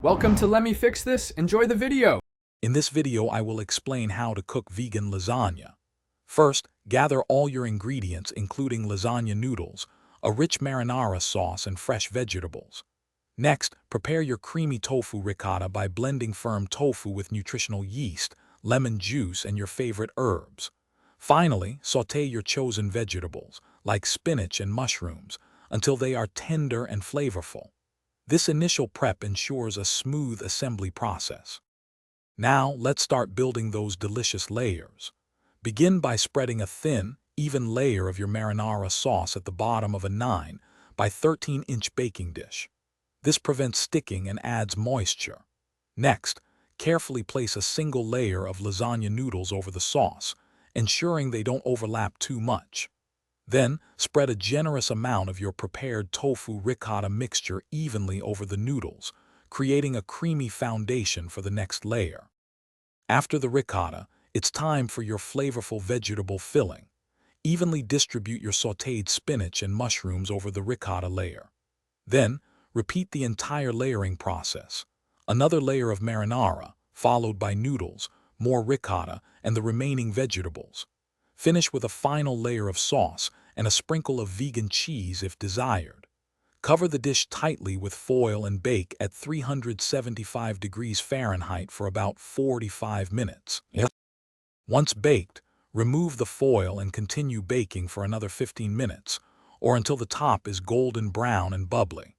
Welcome to Let Me Fix This. Enjoy the video. In this video, I will explain how to cook vegan lasagna. First, gather all your ingredients including lasagna noodles, a rich marinara sauce, and fresh vegetables. Next, prepare your creamy tofu ricotta by blending firm tofu with nutritional yeast, lemon juice, and your favorite herbs. Finally, sauté your chosen vegetables, like spinach and mushrooms, until they are tender and flavorful. This initial prep ensures a smooth assembly process. Now, let's start building those delicious layers. Begin by spreading a thin, even layer of your marinara sauce at the bottom of a 9 by 13-inch baking dish. This prevents sticking and adds moisture. Next, carefully place a single layer of lasagna noodles over the sauce, ensuring they don't overlap too much. Then, spread a generous amount of your prepared tofu ricotta mixture evenly over the noodles, creating a creamy foundation for the next layer. After the ricotta, it's time for your flavorful vegetable filling. Evenly distribute your sautéed spinach and mushrooms over the ricotta layer. Then, repeat the entire layering process. Another layer of marinara, followed by noodles, more ricotta, and the remaining vegetables. Finish with a final layer of sauce and a sprinkle of vegan cheese if desired. Cover the dish tightly with foil and bake at 375 degrees Fahrenheit for about 45 minutes. Once baked, remove the foil and continue baking for another 15 minutes, or until the top is golden brown and bubbly.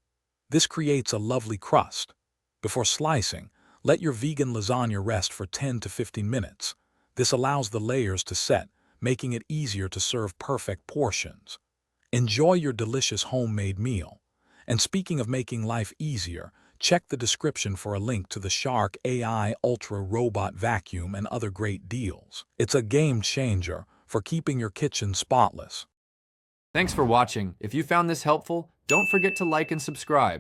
This creates a lovely crust. Before slicing, let your vegan lasagna rest for 10 to 15 minutes. This allows the layers to set, making it easier to serve perfect portions. Enjoy your delicious homemade meal. And speaking of making life easier, check the description for a link to the Shark AI Ultra Robot Vacuum and other great deals. It's a game changer for keeping your kitchen spotless. Thanks for watching. If you found this helpful, don't forget to like and subscribe.